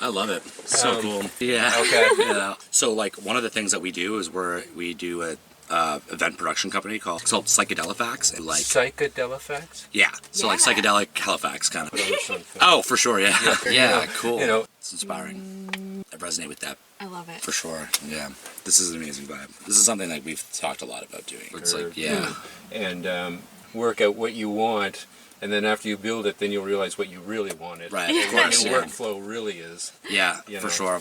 I love it. So cool. Yeah. Okay. Yeah. So like one of the things that we do is we do a event production company called Psychedelifax, and like Psychedelifax? yeah, so like psychedelic Halifax kind of. Put on something. Oh, for sure, yeah, yeah, cool. You know, it's inspiring. I resonate with that. I love it. For sure, yeah. This is an amazing vibe. This is something like we've talked a lot about doing. It's like, yeah. And work out what you want, and then after you build it, then you'll realize what you really wanted. Right, And of course, what your yeah. workflow really is. Yeah, You for know. sure.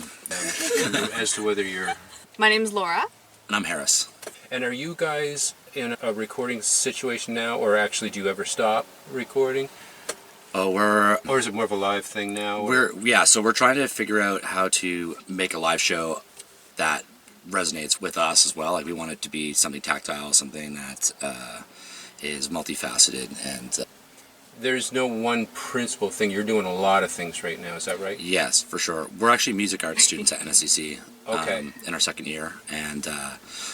As to whether you're... My name's Laura. And I'm Harris. And are you guys in a recording situation now, or actually do you ever stop recording? Oh, Or is it more of a live thing now? Or? So we're trying to figure out how to make a live show that resonates with us as well. Like we want it to be something tactile, something that is multifaceted, and There's no one principal thing. You're doing a lot of things right now, is that right? yes, for sure. We're actually music arts students at NSCC. Okay. In our second year, and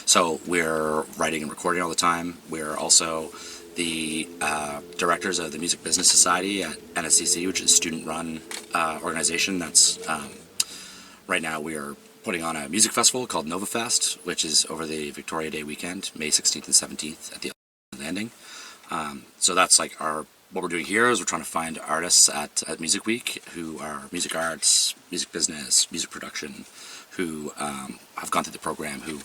so we're writing and recording all the time. We're also the directors of the Music Business Society at NSCC, which is a student-run organization. That's right now we are putting on a music festival called NovaFest, which is over the Victoria Day weekend, May 16th and 17th at the Landing. So that's like what we're doing here is we're trying to find artists at Music Week who are music arts, music business, music production, who have gone through the program, who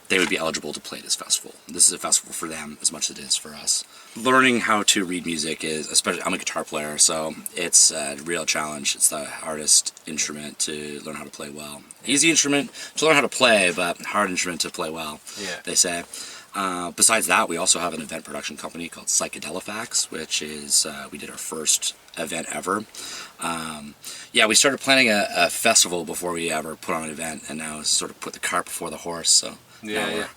they would be eligible to play this festival. This is a festival for them as much as it is for us. Learning how to read music is, especially, I'm a guitar player, so it's a real challenge. It's the hardest instrument to learn how to play well. Easy instrument to learn how to play, but hard instrument to play well, they say. Besides that, we also have an event production company called Psychedelifax, which is, we did our first event ever. We started planning a festival before we ever put on an event, and now sort of put the cart before the horse, so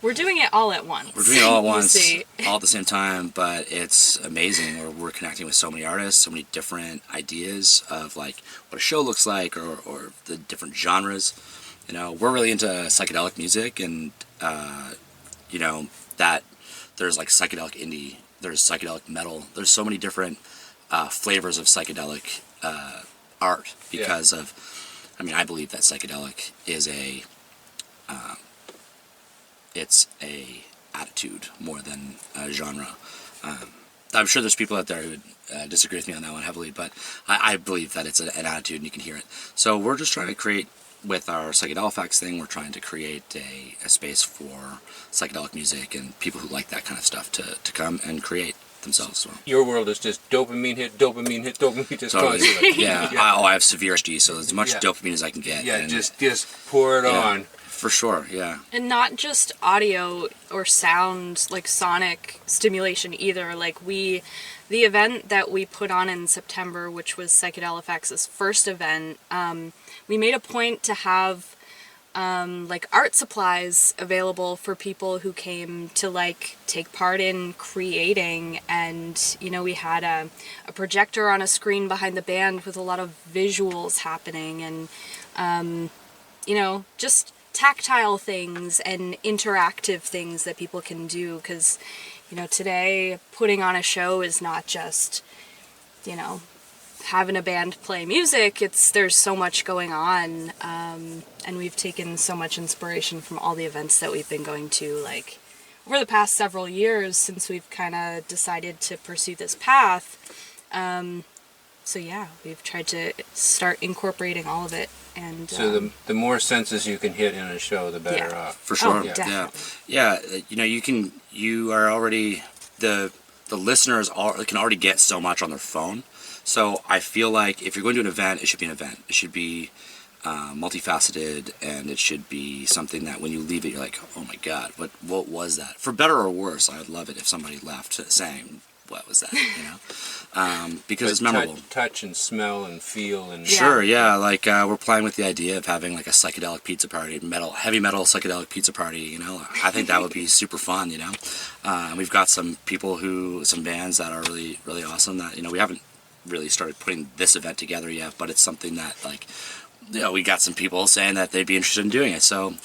We're doing it all at once. we're doing it all at once, all at the same time, but it's amazing. We're connecting with so many artists, so many different ideas of like what a show looks like, or the different genres. You know, we're really into psychedelic music, and you know, that there's like psychedelic indie, there's psychedelic metal, there's so many different flavors of psychedelic art because of, I mean, I believe that psychedelic is it's a attitude more than a genre. I'm sure there's people out there who would disagree with me on that one heavily, but I believe that it's an attitude and you can hear it. So we're just trying to create, with our Psychedelifax thing, we're trying to create a space for psychedelic music and people who like that kind of stuff to come and create themselves. So. Your world is just dopamine hit, just Totally. constantly. Yeah. I have severe HD, so as much dopamine as I can get. Yeah, and just pour it on. For sure, yeah. And not just audio or sound, like sonic stimulation either. Like the event that we put on in September, which was Psychedelifax's first event, we made a point to have like art supplies available for people who came to like take part in creating. And you know, we had a projector on a screen behind the band with a lot of visuals happening, and you know, just tactile things and interactive things that people can do, because you know, today putting on a show is not just, you know, having a band play music. There's so much going on, and we've taken so much inspiration from all the events that we've been going to, like over the past several years since we've kind of decided to pursue this path. So yeah, we've tried to start incorporating all of it. And so the more senses you can hit in a show, the better off. For sure. Definitely. Yeah. You know, you are already, the listeners can already get so much on their phone. So I feel like if you're going to an event, it should be an event. It should be multifaceted, and it should be something that when you leave it, you're like, oh my God, what was that? For better or worse, I would love it if somebody left saying, what was that? You know, because it's memorable. Touch and smell and feel and sure, yeah. Like we're playing with the idea of having like a psychedelic pizza party, heavy metal psychedelic pizza party. You know, I think that would be super fun. You know, and we've got some bands that are really, really awesome. That, you know, we haven't really started putting this event together yet, but it's something that, like, you know, we got some people saying that they'd be interested in doing it. So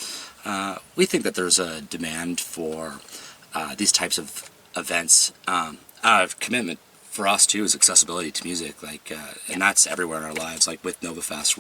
we think that there's a demand for these types of events, commitment for us too is accessibility to music, like, and that's everywhere in our lives. Like with NovaFest,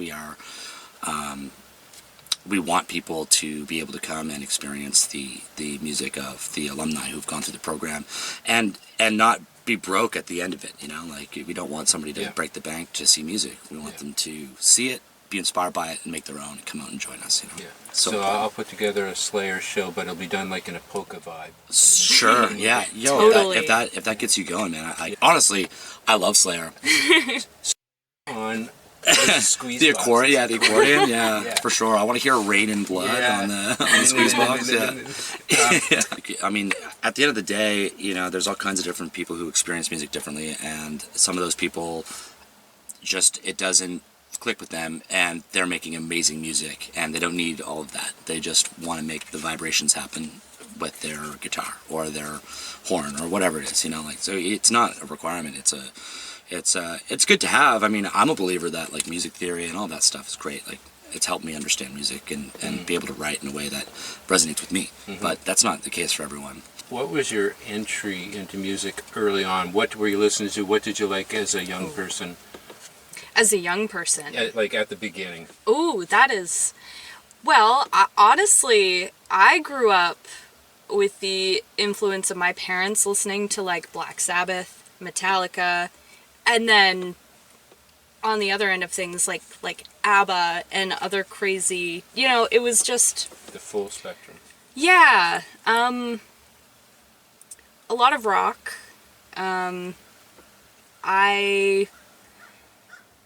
we want people to be able to come and experience the music of the alumni who've gone through the program, and not be broke at the end of it. You know, like we don't want somebody to break the bank to see music. We want them to see it, be inspired by it, and make their own, and come out and join us. You know. Yeah. So I'll put together a Slayer show, but it'll be done like in a polka vibe. Sure. Yeah. Yo, Totally. if that gets you going, man. Honestly, I love Slayer. On squeeze The box. accordion, yeah, Yeah. for sure. I want to hear Rain and Blood on the squeeze box. Yeah. I mean, at the end of the day, you know, there's all kinds of different people who experience music differently, and some of those people just, it doesn't click with them, and they're making amazing music, and they don't need all of that. They just want to make the vibrations happen with their guitar or their horn or whatever it is, you know. Like, so it's not a requirement. It's good to have. I mean, I'm a believer that like music theory and all that stuff is great. Like, it's helped me understand music and be able to write in a way that resonates with me. But that's not the case for everyone. What was your entry into music early on? What were you listening to? What did you like as a young person? As a young person. Like at the beginning. Ooh, that is... Well, honestly, I grew up with the influence of my parents listening to like Black Sabbath, Metallica, and then on the other end of things like ABBA and other crazy, you know, it was just... The full spectrum. Yeah. A lot of rock.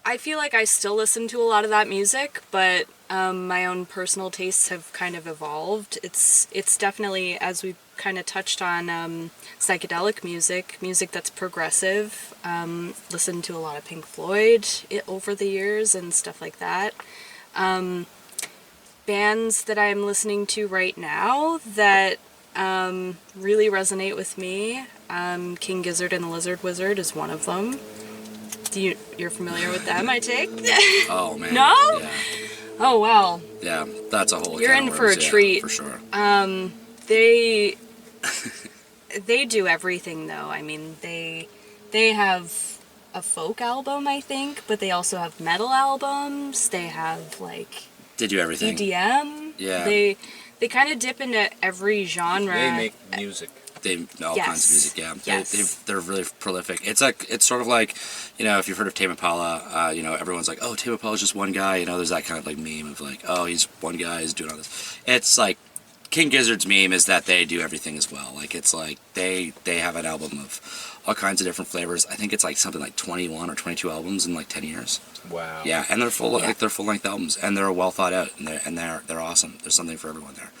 I feel like I still listen to a lot of that music, but my own personal tastes have kind of evolved. It's definitely, as we kind of touched on, psychedelic music that's progressive. Listened to a lot of Pink Floyd over the years and stuff like that. Bands that I'm listening to right now that really resonate with me. King Gizzard and the Lizard Wizard is one of them. You're familiar with them, I take? Oh man. No? Yeah. Oh wow. Yeah, that's a whole. You're can in of for a worms, yeah, treat. for sure. They do everything though. I mean, they have a folk album, I think, but they also have metal albums. They have like They do everything. EDM. Yeah. They kind of dip into every genre. They make music. They all Yes. kinds of music, yeah. Yes. They're really prolific. It's sort of like, you know, if you've heard of Tame Impala, you know, everyone's like, oh, Tame Impala's just one guy. You know, there's that kind of like meme of like, oh, he's one guy, he's doing all this. It's like, King Gizzard's meme is that they do everything as well. Like, it's like, they have an album of all kinds of different flavors. I think it's like something like 21 or 22 albums in like 10 years. Wow. Yeah, and they're they're full-length albums, and they're well thought out, and they're awesome. There's something for everyone there.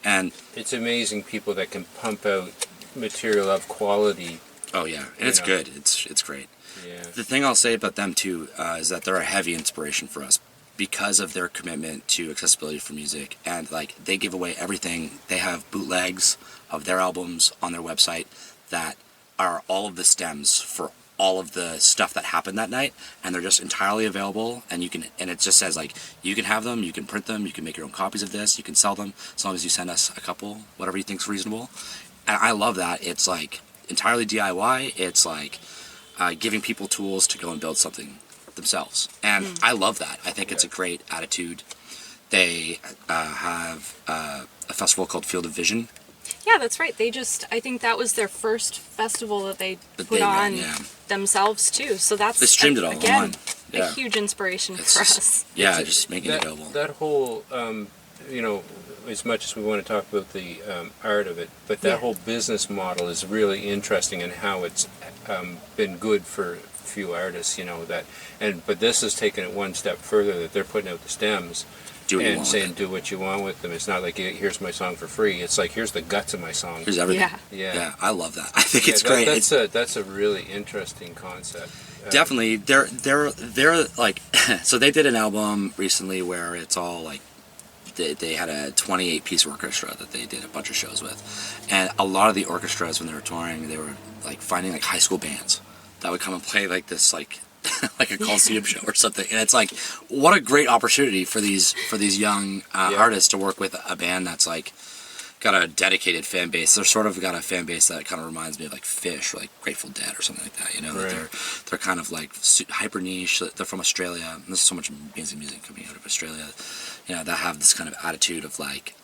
And It's amazing people that can pump out material of quality. oh yeah, and it's good. It's great. Yeah. The thing I'll say about them too is that they're a heavy inspiration for us because of their commitment to accessibility for music, and like they give away everything. They have bootlegs of their albums on their website that are all of the stems for all of the stuff that happened that night, and they're just entirely available, and it just says like you can have them, you can print them, you can make your own copies of this, you can sell them as long as you send us a couple, whatever you think's reasonable. And I love that. It's like entirely DIY. It's like giving people tools to go and build something themselves. And I love that. I think it's a great attitude. They have a festival called Field of Vision. Yeah, that's right. I think that was their first festival that they put they on ran, yeah. themselves too. So that's They streamed it all again online. Yeah. a huge inspiration It's for just- us. Yeah, just making it available. That whole, you know, as much as we want to talk about the art of it, but that whole business model is really interesting in how it's been good for a few artists, you know, but this has taken it one step further, that they're putting out the stems Do what you and want saying with it. do what you want with them. It's not like here's my song for free. It's like here's the guts of my song. Here's everything. Yeah. Yeah. I love that. I think it's great. That's a really interesting concept. Definitely, they're like, so they did an album recently where it's all like, they had a 28-piece orchestra that they did a bunch of shows with, and a lot of the orchestras when they were touring, they were like finding like high school bands that would come and play like this like like a Coliseum show or something, and it's like what a great opportunity for these young artists to work with a band that's like got a dedicated fan base. They're sort of got a fan base that kind of reminds me of like Fish or like Grateful Dead or something like that. You know, Right. they're kind of like hyper niche. They're from Australia. And there's so much amazing music coming out of Australia. You know, that have this kind of attitude of like,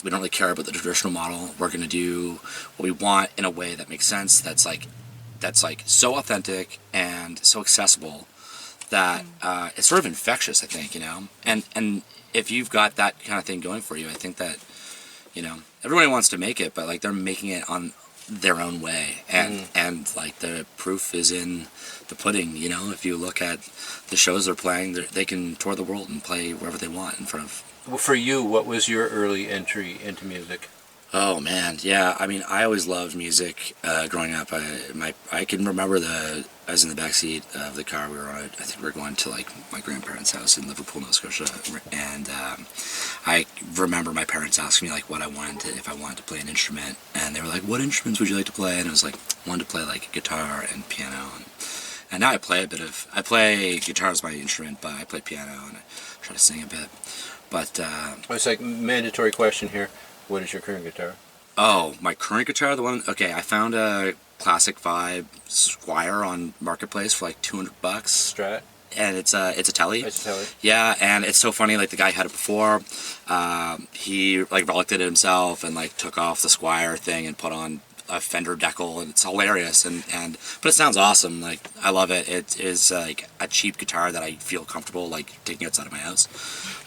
we don't really care about the traditional model. We're going to do what we want in a way that makes sense. That's like so authentic and so accessible that it's sort of infectious, I think, you know. And if you've got that kind of thing going for you, I think that, you know, everybody wants to make it, but like they're making it on their own way, and like the proof is in the pudding. You know, if you look at the shows they're playing, they can tour the world and play wherever they want in front of. Well, for you, what was your early entry into music? Oh man, yeah. I mean, I always loved music growing up. I can remember I was in the back seat of the car we were on. I think we were going to like my grandparents' house in Liverpool, Nova Scotia, and I remember my parents asking me like if I wanted to play an instrument, and they were like, "What instruments would you like to play?" And I was like, "I wanted to play like guitar and piano." And now I play guitar as my instrument, but I play piano and I try to sing a bit. But It's like mandatory question here. What is your current guitar? oh, my current guitar, I found a classic vibe Squire on Marketplace for like $200, Strat? and it's a Tele. It's a Tele. Yeah, and it's so funny. Like the guy had it before. He like relicked it himself and like took off the Squire thing and put on a Fender decal, and it's hilarious. But it sounds awesome. Like I love it. It is like a cheap guitar that I feel comfortable like taking outside of my house.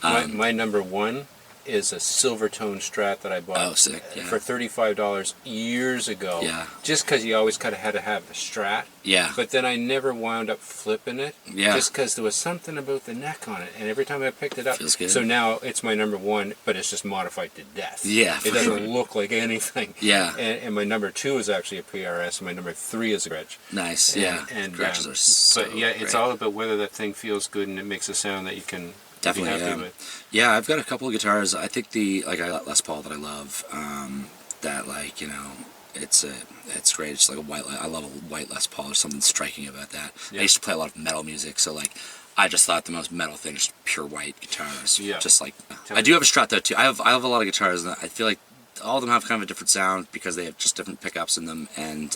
My number one is a Silvertone Strat that I bought Oh, sick, yeah. for $35 years ago. Yeah. Just because you always kind of had to have the Strat. Yeah. But then I never wound up flipping it. Yeah. Just because there was something about the neck on it, and every time I picked it up. Feels good. So now it's my number one, but it's just modified to death. Yeah, It for doesn't sure. look like anything. Yeah. And my number two is actually a PRS, and my number three is a Gretsch. Nice. Yeah. And Gretches are so but yeah, it's great. all about whether that thing feels good and it makes a sound that you can Definitely, be happy yeah. with. Yeah, I've got a couple of guitars. I think I got Les Paul that I love. That like, you know, it's great. It's like I love a white Les Paul. There's something striking about that. Yeah. I used to play a lot of metal music, so like I just thought the most metal thing is pure white guitars. Yeah. Just like I do have a Strat though too. I have a lot of guitars, and I feel like all of them have kind of a different sound because they have just different pickups in them, and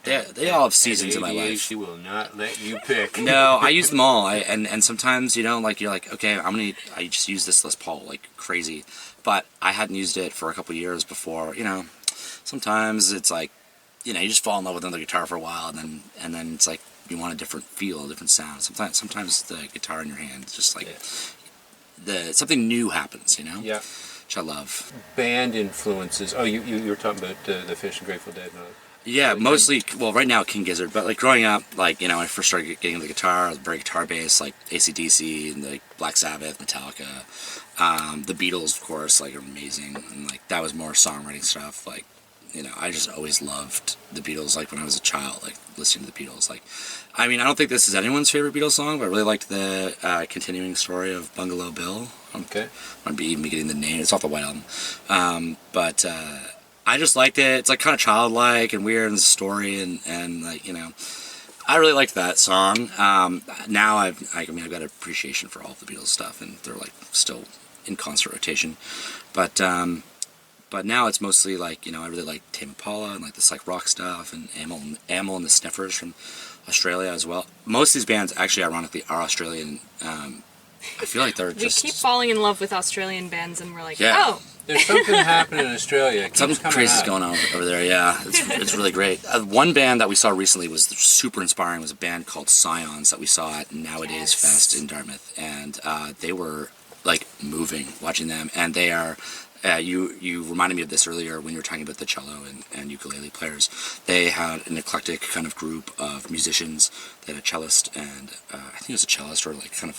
they all have seasons in my life. She will not let you pick. No, I use them all. And sometimes, you know, like you're like, okay, I just use this Les Paul like crazy, but I hadn't used it for a couple years before. You know, sometimes it's like, you know, you just fall in love with another guitar for a while, and then it's like you want a different feel, a different sound. Sometimes the guitar in your hand is just like something new happens. You know. Yeah. Which I love. Band influences. Oh, you were talking about the Fish and Grateful Dead. And all that. Yeah, mostly, well, right now King Gizzard, but like growing up, like, you know, when I first started getting into the guitar, I was very guitar-based, like AC/DC and like Black Sabbath, Metallica, the Beatles, of course, like, are amazing, and like that was more songwriting stuff. Like, you know, I just always loved the Beatles, like when I was a child, like listening to the Beatles. Like, I mean, I don't think this is anyone's favorite Beatles song, but I really liked the continuing story of Bungalow Bill. Okay. I'm even getting the name. It's off the White Album, but I just liked it. It's like kind of childlike and weird in the story, and like, you know, I really liked that song. Now I've got appreciation for all of the Beatles stuff, and they're like still in concert rotation. But now it's mostly like, you know, I really like Tame Impala and like this like rock stuff, and Amyl and the Sniffers from Australia as well. Most of these bands actually, ironically, are Australian. I feel like they're just... We keep falling in love with Australian bands, and we're like, Yeah. oh, There's something happening in Australia. It keeps Something coming crazy is out. going on over there, yeah. It's really great. One band that we saw recently was super inspiring. Was a band called Scions that we saw at Nowadays Yes. Fest in Dartmouth, and they were like moving watching them. And they are, you reminded me of this earlier when you were talking about the cello and ukulele players. They had an eclectic kind of group of musicians. They had a cellist and I think it was a cellist or like some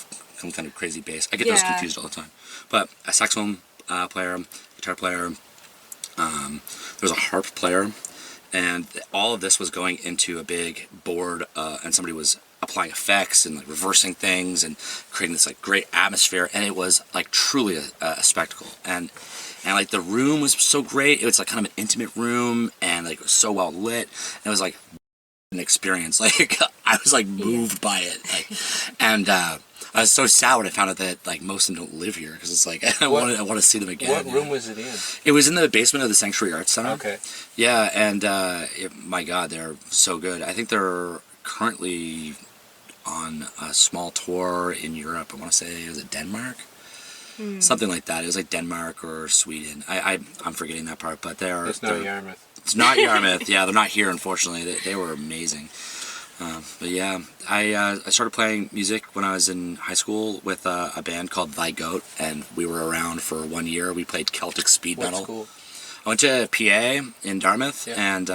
kind of crazy bass. I get those Yeah. confused all the time. But a saxophone player, guitar player. There was a harp player, and all of this was going into a big board, and somebody was applying effects and like reversing things and creating this like great atmosphere, and it was like truly a spectacle. And like the room was so great. It was like kind of an intimate room, and like it was so well lit. And it was like an experience. Like I was like moved by it. Like, and I was so sad when I found out that like most of them don't live here because it's like I want to see them again. What room was it in? It was in the basement of the Sanctuary Arts Center. Okay. Yeah, and my God, they're so good. I think they're currently on a small tour in Europe. I want to say, was it Denmark? Something like that. It was like Denmark or Sweden. I'm forgetting that part, but It's not Yarmouth. It's not Yarmouth. Yeah, they're not here, unfortunately. They were amazing. But yeah, I started playing music when I was in high school with a band called Thy Goat, and we were around for 1 year. We played Celtic speed What metal. school? I went to PA in Yarmouth, Yeah. and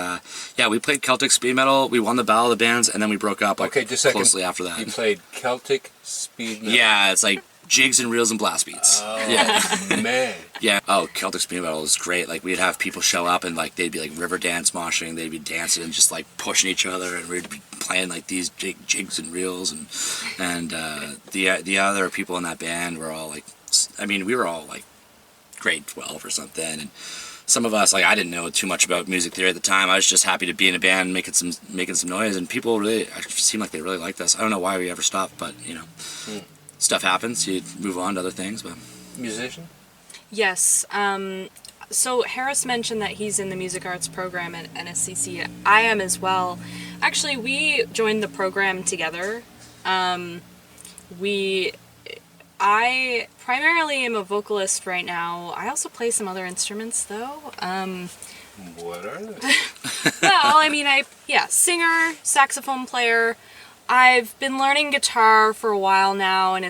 we played Celtic speed metal. We won the Battle of the Bands, and then we broke up Okay, just a second. closely after that. You played Celtic speed metal. Yeah, it's like jigs and reels and blast beats. Oh, Yeah. man. Yeah. Oh, Celtic speed metal was great. Like we'd have people show up and like they'd be like river dance moshing. They'd be dancing and just like pushing each other, and we'd be playing like these jigs and reels, and the other people in that band were all like, I mean, we were all like grade 12 or something, and some of us, like, I didn't know too much about music theory at the time. I was just happy to be in a band making some noise, and people really seemed like they really liked us. I don't know why we ever stopped, but you know. Stuff happens, you move on to other things. But Musician? Yes. So Harris mentioned that he's in the music arts program at NSCC. I am as well. Actually, we joined the program together. I primarily am a vocalist right now. I also play some other instruments, though. What are they? Well, I mean, singer, saxophone player. I've been learning guitar for a while now, and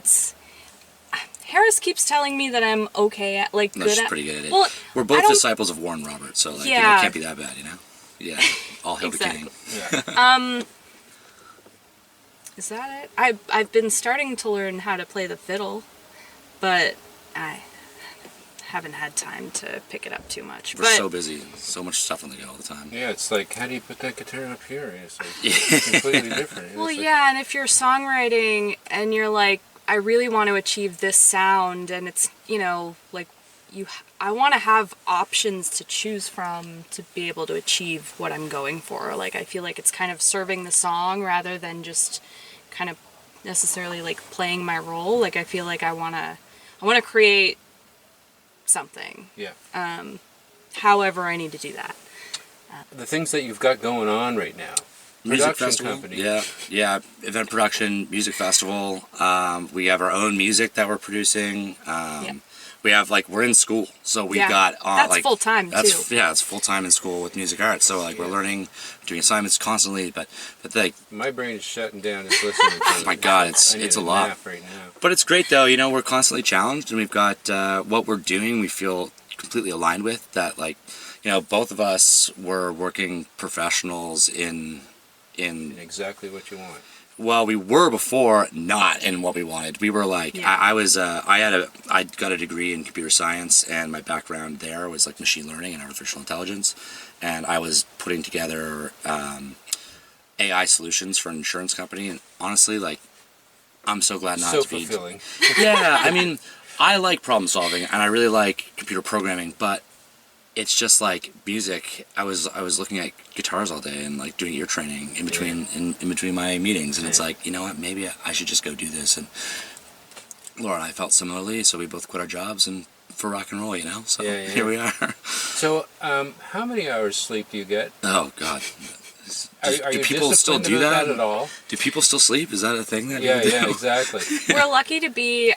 Harris keeps telling me that I'm okay at, like, no, good she's at. pretty good at it. Well, we're both disciples of Warren Roberts, so like, Yeah. it can't be that bad, you know. Yeah, all hail the king. Exactly. Yeah. Is that it? I've been starting to learn how to play the fiddle, but I haven't had time to pick it up too much. We're so busy, so much stuff on the go all the time. Yeah, it's like, how do you put that guitar up here? It's like completely different. Well, It's like, yeah, and if you're songwriting and you're like, I really want to achieve this sound, and it's, you know, like, I want to have options to choose from to be able to achieve what I'm going for. Like, I feel like it's kind of serving the song rather than just kind of necessarily like playing my role. Like, I feel like I want to create something. Yeah. However I need to do that. The things that you've got going on right now. Music Production festival, company. yeah, event production, music festival. We have our own music that we're producing. We have we're in school, so we've got that's full time too. Yeah, it's full time in school with music arts. So we're learning, doing assignments constantly. But like, My brain is shutting down just listening to it. my God, I need it's a lot. nap right now. But it's great though. You know, we're constantly challenged, and we've got what we're doing. We feel completely aligned with that. Like, you know, both of us were working professionals in Exactly what you want. Well, we were before not in what we wanted. We were like, Yeah. I got a degree in computer science, and my background there was like machine learning and artificial intelligence, and I was putting together AI solutions for an insurance company. And honestly, like, I'm so glad not So to be. fulfilling. Yeah, I mean, I like problem solving, and I really like computer programming, but it's just like music. I was looking at guitars all day and like doing ear training in between in between my meetings, and it's like, you know what, maybe I should just go do this. And Laura and I felt similarly, so we both quit our jobs and for rock and roll, you know. So here we are. So, how many hours sleep do you get? Oh God. Are do you people still do disciplined about that at all? Do people still sleep? Is that a thing that Yeah, people do? yeah, exactly. We're lucky to be,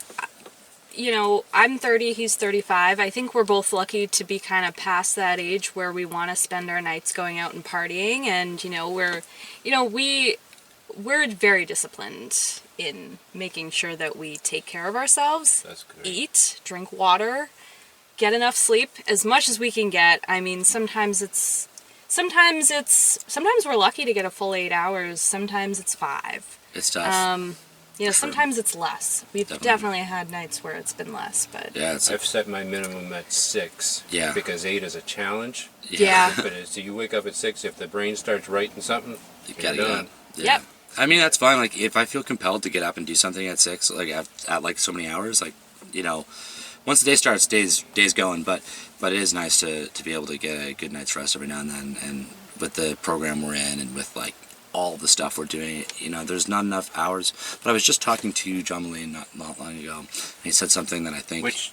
you know, I'm 30, he's 35. I think we're both lucky to be kind of past that age where we want to spend our nights going out and partying, and we're very disciplined in making sure that we take care of ourselves. That's good. Eat, drink water, get enough sleep as much as we can get. I mean, sometimes we're lucky to get a full 8 hours. Sometimes it's 5. It's tough. Sometimes it's less. We've definitely had nights where it's been less, but Yeah, I've set my minimum at 6. Yeah. Because 8 is a challenge. Yeah. But so you wake up at 6, if the brain starts writing something, you you're gotta get done. up. Yeah. Yep. I mean, that's fine. Like, if I feel compelled to get up and do something at 6, like at like so many hours, like, you know, once the day starts, day's going. But it is nice to be able to get a good night's rest every now and then. And with the program we're in, and with like all the stuff we're doing. You know, there's not enough hours. But I was just talking to John Mullane not long ago, and he said something that I think. Which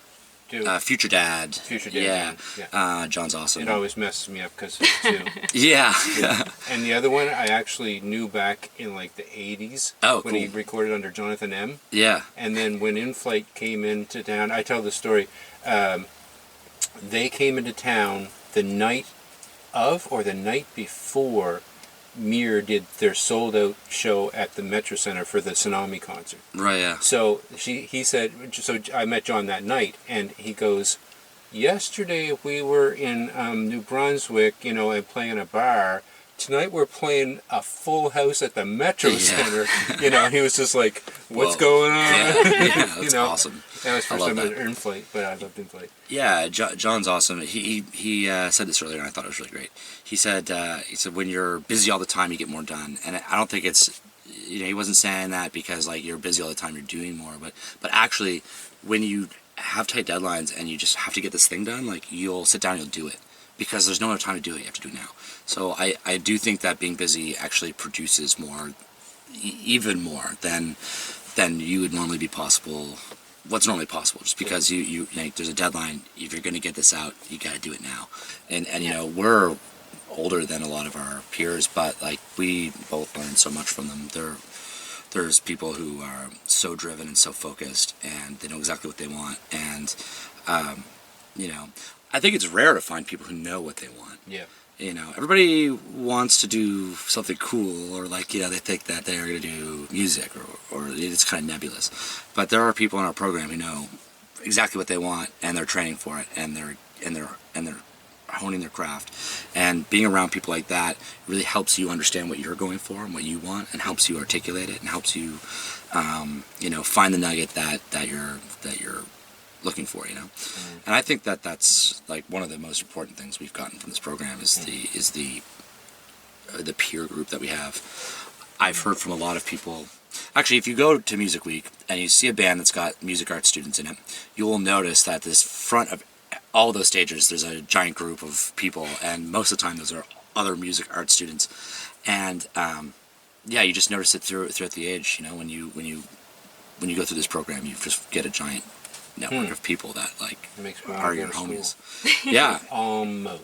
dude? Future Dad. Future Dad. Yeah. John's awesome. It always messes me up because of it too. Yeah. And the other one I actually knew back in like the 80s. Oh, when he recorded under Jonathan M. Yeah. And then when In Flight came into town, I tell the story. They came into town the night of or the night before Mir did their sold-out show at the Metro Center for the Tsunami concert. Right, yeah. So he said, so I met John that night, and he goes, yesterday we were in New Brunswick, you know, and playing a bar. Tonight we're playing a full house at the Metro Center. You know, he was just like, what's going on? Yeah, that's awesome. That was first time I In Flight, but I loved In Flight. Yeah, John's awesome. He said this earlier, and I thought it was really great. He said when you're busy all the time, you get more done. And I don't think it's, you know, he wasn't saying that because like you're busy all the time, you're doing more. But actually, when you have tight deadlines and you just have to get this thing done, like you'll sit down and you'll do it because there's no other time to do it. You have to do it now. So I do think that being busy actually produces more, even more than you would normally be possible. What's normally possible, just because you like, there's a deadline. If you're going to get this out, you got to do it now. And you know, we're older than a lot of our peers, but like we both learn so much from them. There's people who are so driven and so focused, and they know exactly what they want. And you know, I think it's rare to find people who know what they want. Yeah. You know, everybody wants to do something cool, or like, you know, they think that they're going to do music, or it's kind of nebulous. But there are people in our program who know exactly what they want, and they're training for it, and they're honing their craft. And being around people like that really helps you understand what you're going for and what you want, and helps you articulate it, and helps you, you know, find the nugget that you're looking for, you know. And I think that that's like one of the most important things we've gotten from this program is the peer group that we have. I've heard from a lot of people. Actually, if you go to Music Week and you see a band that's got music arts students in it, you will notice that this front of all those stages, there's a giant group of people, and most of the time those are other music arts students. And yeah, you just notice it throughout the age. You know, when you go through this program, you just get a giant network of people that like are your homies. Yeah. Almost.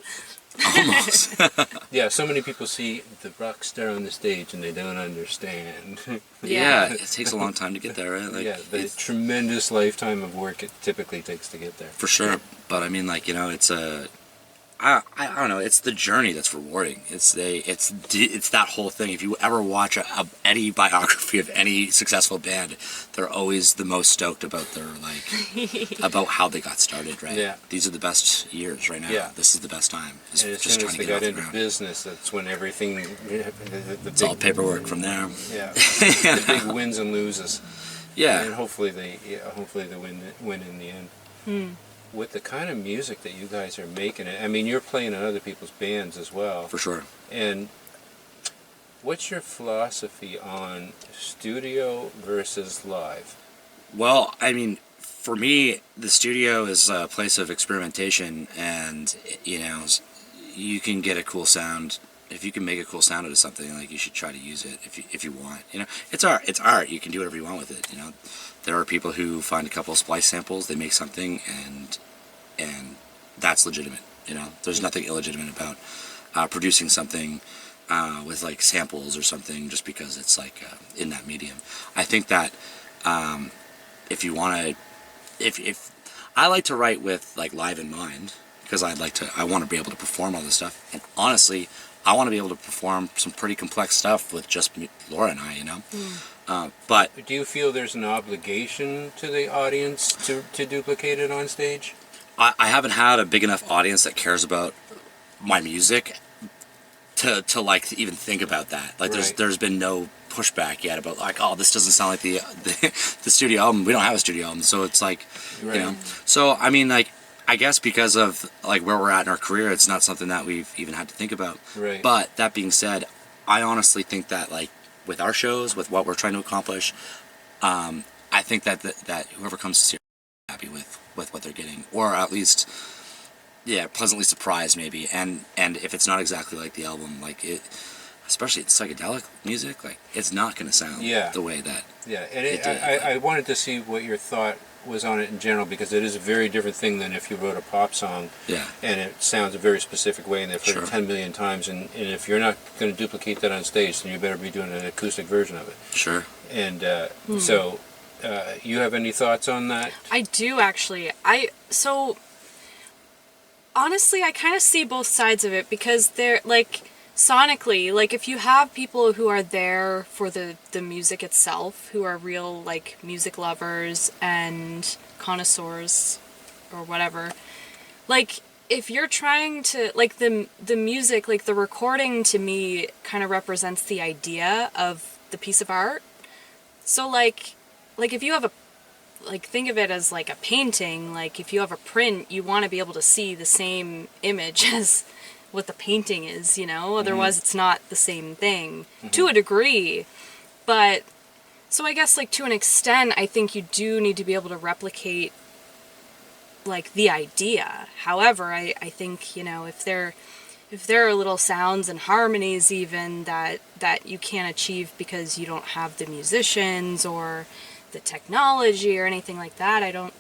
Yeah, so many people see the rock star on the stage and they don't understand. Yeah, it takes a long time to get there, right? Like, yeah, the tremendous lifetime of work it typically takes to get there. For sure, but I mean, like, you know, it's I don't know. It's the journey that's rewarding. It's that whole thing. If you ever watch any biography of any successful band, they're always the most stoked about their about how they got started. Right? Yeah. These are the best years right now. Yeah. This is the best time. And as soon as they got into business, that's when everything. It's all paperwork from there. Yeah. The big wins and loses. Yeah. And hopefully they win in the end. With the kind of music that you guys are making, I mean, you're playing in other people's bands as well. For sure. And what's your philosophy on studio versus live? Well, I mean, for me, the studio is a place of experimentation, and, you know, you can get a cool sound. If you can make a cool sound out of something, like, you should try to use it if you want. You know, it's art. It's art. You can do whatever you want with it. You know, there are people who find a couple of splice samples, they make something, and that's legitimate. You know, there's nothing illegitimate about producing something with like samples or something just because it's like in that medium. I think that if you want to, if I like to write with like live in mind, because I want to be able to perform all this stuff, and honestly, I want to be able to perform some pretty complex stuff with just Laura and I, you know. But do you feel there's an obligation to the audience to duplicate it on stage? I haven't had a big enough audience that cares about my music to like even think about that. Like, right. there's been no pushback yet about like, oh, this doesn't sound like the studio album. We don't have a studio album, so it's like, right. You know. So I mean, like, I guess because of like where we're at in our career, it's not something that we've even had to think about. Right. But that being said, I honestly think that like with our shows, with what we're trying to accomplish, I think that whoever comes to see are happy with what they're getting, or at least, yeah, pleasantly surprised maybe. And if it's not exactly like the album, like it, especially psychedelic music, like it's not going to sound the way that and it did. I wanted to see what your thought was on it in general, because it is a very different thing than if you wrote a pop song and it sounds a very specific way and they've heard it 10 million times, and if you're not going to duplicate that on stage, then you better be doing an acoustic version of it. Sure. And so you have any thoughts on that? I do, actually. Honestly, I kind of see both sides of it, because they're like, sonically, like if you have people who are there for the music itself, who are real like music lovers and connoisseurs or whatever, like if you're trying to like the music, like the recording to me kind of represents the idea of the piece of art. So like if you have a, like think of it as like a painting, like if you have a print, you want to be able to see the same image as what the painting is, you know, otherwise it's not the same thing to a degree. But so I guess like to an extent, I think you do need to be able to replicate like the idea. However, I think, you know, if there are little sounds and harmonies even that you can't achieve because you don't have the musicians or the technology or anything like that, I don't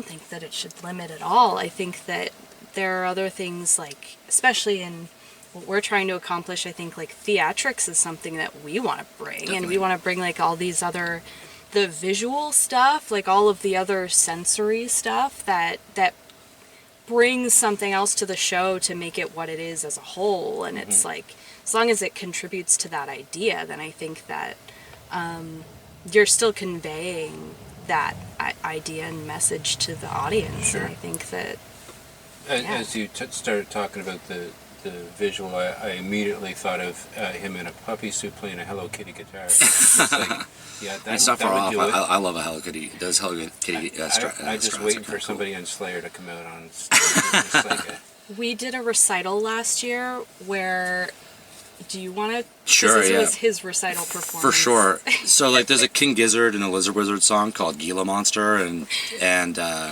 think that it should limit at all. I think that there are other things, like especially in what we're trying to accomplish, I think like theatrics is something that we want to bring. Definitely. And we want to bring like all these other, the visual stuff, like all of the other sensory stuff that brings something else to the show to make it what it is as a whole. And it's like, as long as it contributes to that idea, then I think that you're still conveying that idea and message to the audience. Sure. And I think that as you started talking about the visual, I immediately thought of him in a puppy suit playing a Hello Kitty guitar. It's like, it's not far off. I love a Hello Kitty. Does Hello Kitty? I'm just waiting for somebody on Slayer to come out on stage. We did a recital last year where. Do you want to? Sure, This was his recital performance. For sure. So, like, there's a King Gizzard and a Lizard Wizard song called Gila Monster, and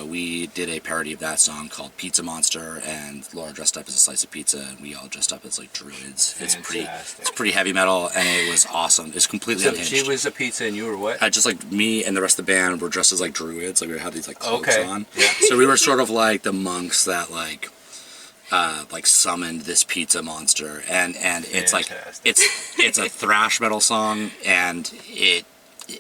we did a parody of that song called Pizza Monster, and Laura dressed up as a slice of pizza, and we all dressed up as, like, druids. It's pretty heavy metal, and it was awesome. It was completely unhinged. She was a pizza, and you were what? Just, like, me and the rest of the band were dressed as, like, druids. Like, we had these, like, cloaks on. Yeah. So we were sort of like the monks that, like summoned this pizza monster, and it's like it's a thrash metal song, and it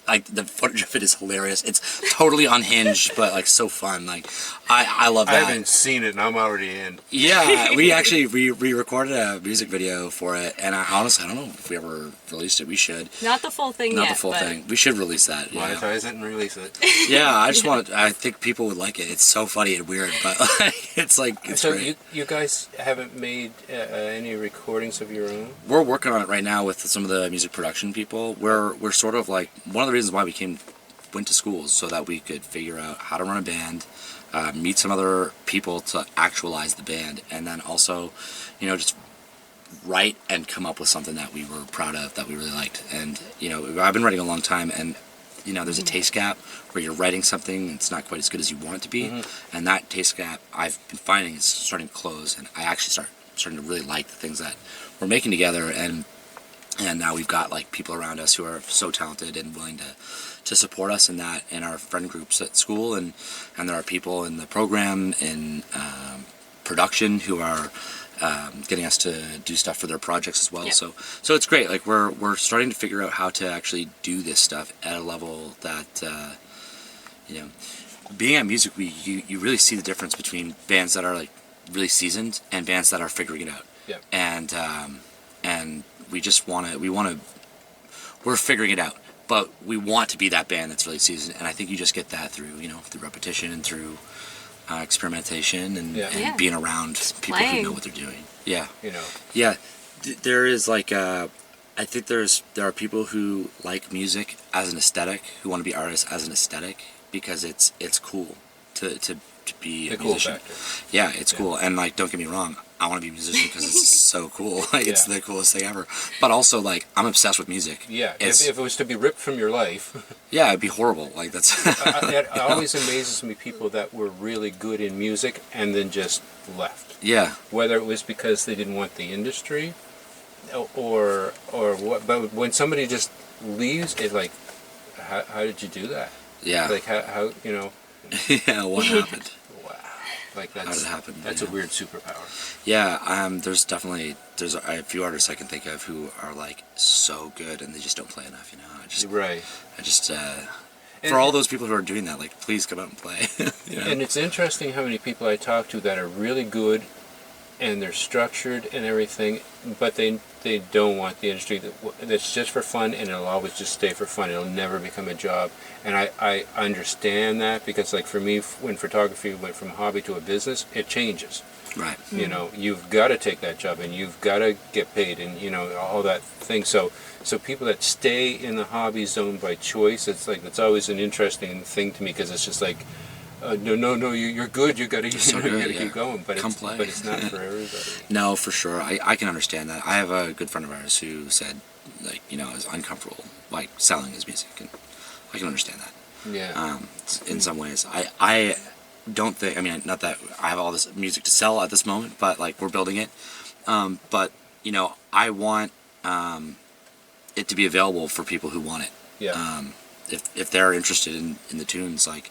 like the footage of it is hilarious. It's totally unhinged, but like so fun. Like I love that. I haven't seen it, and I'm already in. Yeah, we actually recorded a music video for it, and I honestly don't know if we ever released it. We should. Not the full thing. Not the full thing. We should release that. Monetize it and release it. Yeah, I think people would like it. It's so funny and weird, but like, it's so great. You guys haven't made any recordings of your own? We're working on it right now with some of the music production people. We're sort of like one of the reasons why we went to schools, so that we could figure out how to run a band, meet some other people to actualize the band, and then also, you know, just write and come up with something that we were proud of, that we really liked. And you know, I've been writing a long time, and you know, there's a taste gap where you're writing something and it's not quite as good as you want it to be, and that taste gap I've been finding is starting to close, and I actually starting to really like the things that we're making together. And now we've got like people around us who are so talented and willing to support us in that, in our friend groups at school, and there are people in the program in production who are getting us to do stuff for their projects as well. Yeah. So it's great. Like we're starting to figure out how to actually do this stuff at a level that you know, being at Music Week, you really see the difference between bands that are like really seasoned and bands that are figuring it out. Yeah. And we're figuring it out, but we want to be that band that's really seasoned, and I think you just get that through, you know, through repetition and through experimentation and being around people who know what they're doing. Yeah. You know. Yeah. There is like I think there are people who like music as an aesthetic, who want to be artists as an aesthetic, because it's cool to be a musician. Factor. Yeah, it's cool. And like, don't get me wrong, I want to be a musician because it's so cool. Like, it's the coolest thing ever. But also, like, I'm obsessed with music. Yeah, if it was to be ripped from your life. Yeah, it'd be horrible. Like, that's. It always amazes me, people that were really good in music and then just left. Yeah. Whether it was because they didn't want the industry, or what? But when somebody just leaves, it like, how did you do that? Yeah. Like how you know? Yeah. What happened? Wow. Like How did it happen? That's a weird superpower. Yeah. There's a few artists I can think of who are like so good and they just don't play enough. You know. Right. For all those people who are doing that, like, please come out and play. You know? And it's interesting how many people I talk to that are really good, and they're structured and everything, but they don't want the industry that's just for fun, and it'll always just stay for fun. It'll never become a job. And I understand that, because like for me, when photography went from a hobby to a business, it changes. Right. You know, you've got to take that job, and you've got to get paid, and you know, all that thing. So people that stay in the hobby zone by choice, it's always an interesting thing to me, because it's just like, no, you're good. You got to keep going. But it's not for everybody. No, for sure. I can understand that. I have a good friend of ours who said, like, you know, is uncomfortable like selling his music, and I can understand that. Yeah. In some ways, I don't think. I mean, not that I have all this music to sell at this moment, but like we're building it. But you know, I want it to be available for people who want it. Yeah. If they're interested in the tunes, like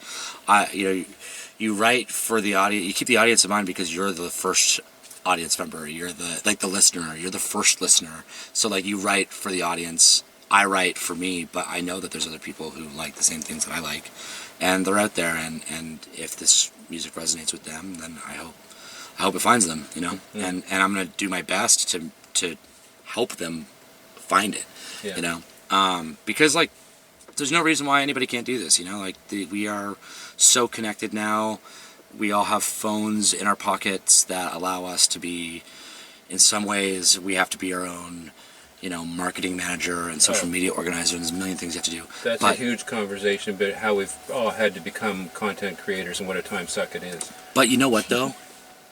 you write for the audience, you keep the audience in mind, because you're the first audience member, you're the listener, you're the first listener. So like you write for the audience, I write for me, but I know that there's other people who like the same things that I like, and they're out there, and if this music resonates with them, then I hope it finds them, you know. And I'm gonna do my best to help them find it. Yeah. You know, because like there's no reason why anybody can't do this, you know. Like we are so connected now. We all have phones in our pockets that allow us to be, in some ways, we have to be our own, you know, marketing manager and social media organizer, and there's a million things you have to do. That's a huge conversation, but how we've all had to become content creators and what a time suck it is. But you know what, though?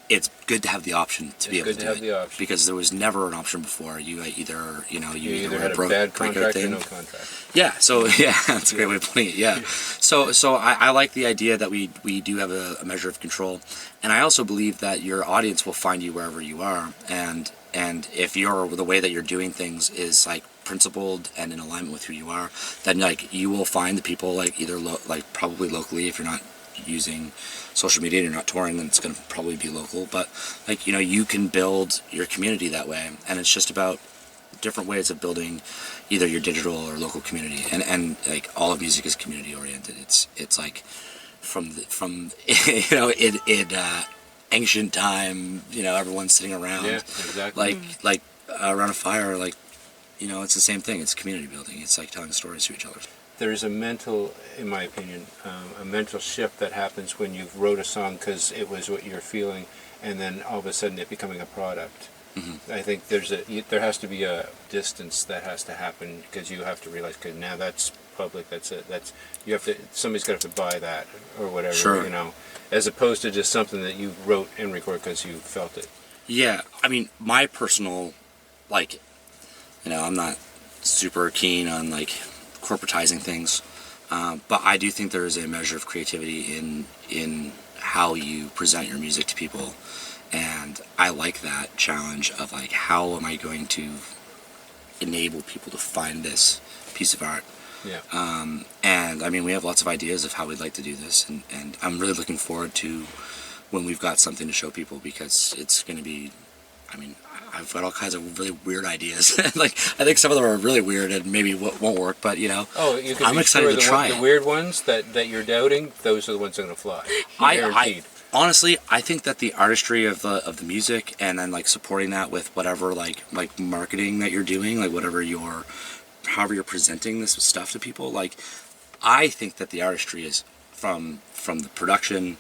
It's good to have the option to be able to do it. the option. Because there was never an option before. You either had a bad contract or no contract. Yeah, so yeah, that's a great way of putting it. Yeah, so I like the idea that we do have a measure of control, and I also believe that your audience will find you wherever you are, and if the way that you're doing things is like principled and in alignment with who you are, then like you will find the people like either probably locally, if you're not using social media and you're not touring, then it's going to probably be local, but like, you know, you can build your community that way, and it's just about different ways of building either your digital or local community, and like all of music is community oriented. It's like from you know, in ancient time, you know, everyone's sitting around, yeah, exactly. like around a fire, like, you know, it's the same thing. It's community building. It's like telling stories to each other. There's a mental, in my opinion, a mental shift that happens when you wrote a song because it was what you're feeling, and then all of a sudden it becoming a product. Mm-hmm. I think there has to be a distance that has to happen, because you have to realize, okay, now that's public. Somebody's got to buy that or whatever. Sure. You know, as opposed to just something that you wrote and recorded because you felt it. Yeah, I mean, my personal, like, you know, I'm not super keen on like corporatizing things, but I do think there is a measure of creativity in how you present your music to people, and I like that challenge of like, how am I going to enable people to find this piece of art? Yeah. And I mean, we have lots of ideas of how we'd like to do this, and I'm really looking forward to when we've got something to show people, because it's going to be, I mean, I've got all kinds of really weird ideas. Like, I think some of them are really weird and maybe won't work, but you know, I'm excited to try it. The weird ones that you're doubting, those are the ones that are going to fly. I honestly, I think that the artistry of the music, and then like supporting that with whatever like marketing that you're doing, like however you're presenting this stuff to people, like, I think that the artistry is from the production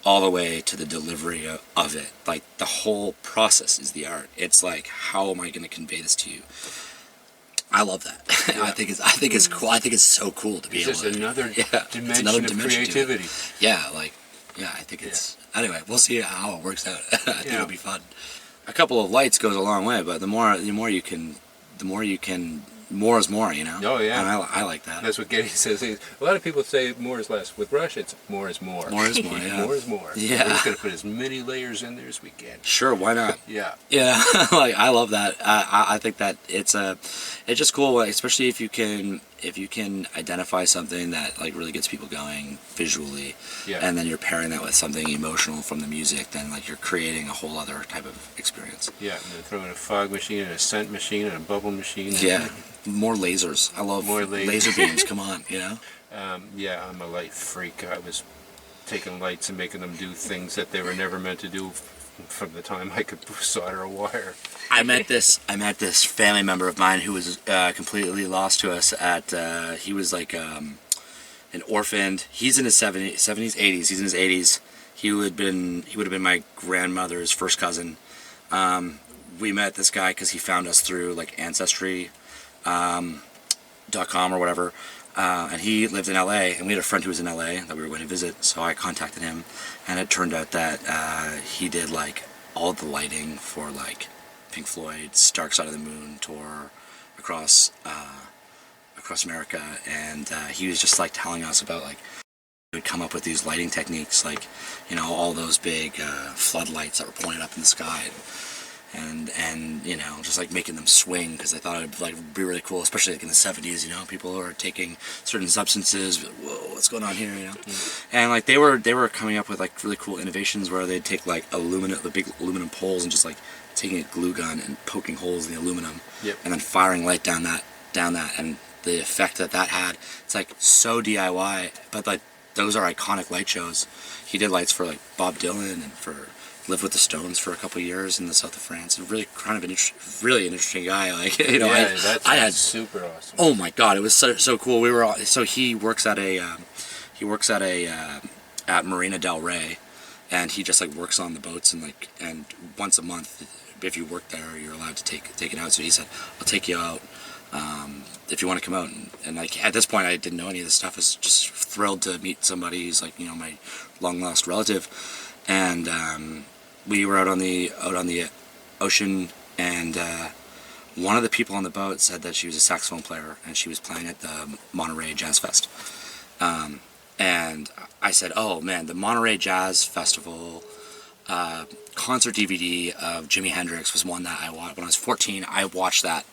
all the way to the delivery of it. Like, the whole process is the art. It's like, how am I going to convey this to you? I love that. Yeah. I think it's cool. I think it's so cool to be able to. It's just another dimension of creativity. Yeah, I think it's. Anyway, we'll see how it works out. I think it'll be fun. A couple of lights goes a long way, but the more you can more is more, you know. Oh, yeah. And I like that. That's what Getty says. A lot of people say more is less. With Rush, it's more is more. More is more. Yeah. More is more. Yeah. We're just gonna put as many layers in there as we can. Sure, why not? Yeah. Yeah, like I love that. I think that it's just cool, especially if you can identify something that like really gets people going visually, Yeah. and then you're pairing that with something emotional from the music. Then like you're creating a whole other type of experience. Yeah. And then throw in a fog machine and a scent machine and a bubble machine. Yeah, more lasers. I love More laser beams. Come on, you know. Yeah, I'm a light freak. I was taking lights and making them do things that they were never meant to do from the time I could solder a wire. I met this family member of mine who was completely lost to us at he was like an orphaned. He's in his 70s, 80s. He's in his 80s. He would have been my grandmother's first cousin. We met this guy because he found us through like Ancestry.com or whatever. And he lived in LA, and we had a friend who was in LA that we were going to visit, so I contacted him, and it turned out that he did like all the lighting for like Pink Floyd's Dark Side of the Moon tour across America, and he was just like telling us about like he would come up with these lighting techniques, like, you know, all those big floodlights that were pointed up in the sky. And you know, just like making them swing, because I thought it'd like be really cool, especially like in the 70s. You know, people are taking certain substances. Whoa, what's going on here? You know, and like they were coming up with like really cool innovations where they'd take like the big aluminum poles, and just like taking a glue gun and poking holes in the aluminum, Yep. and then firing light down that, and the effect that had. It's like so DIY, but like those are iconic light shows. He did lights for like Bob Dylan and for. Lived with the Stones for a couple of years in the south of France. Really kind of really an interesting guy. Like, you know, Yeah, I had super awesome. Oh my God, it was so cool. We were all, so he works at at Marina Del Rey, and he just like works on the boats, and once a month, if you work there, you're allowed to take it out. So he said, "I'll take you out if you want to come out." And like at this point, I didn't know any of this stuff. I was just thrilled to meet somebody who's like, you know, my long lost relative, and we were out on the ocean, and one of the people on the boat said that she was a saxophone player, and she was playing at the Monterey Jazz Fest. And I said, "Oh man, the Monterey Jazz Festival concert DVD of Jimi Hendrix was one that I watched when I was 14. I watched that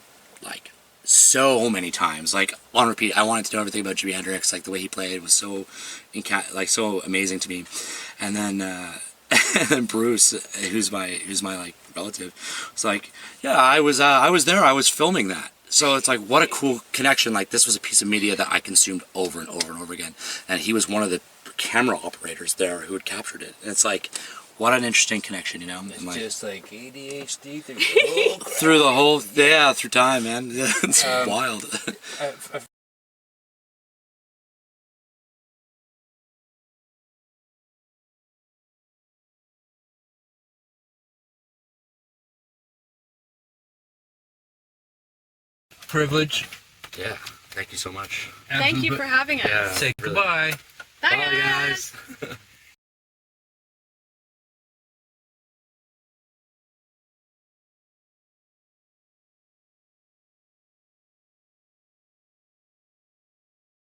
like so many times, like on repeat. I wanted to know everything about Jimi Hendrix. Like the way he played was so so amazing to me." And then and then Bruce, who's my like relative, was like, "Yeah, I was there. I was filming that." So it's like, what a cool connection. Like, this was a piece of media that I consumed over and over and over again, and he was one of the camera operators there who had captured it. And it's like, what an interesting connection, you know. It's like, just like ADHD through through the whole through time, man. It's wild. I've privilege. Yeah. Thank you so much. Thank you for having us. Yeah. Say really. goodbye. Bye, Bye, guys. guys.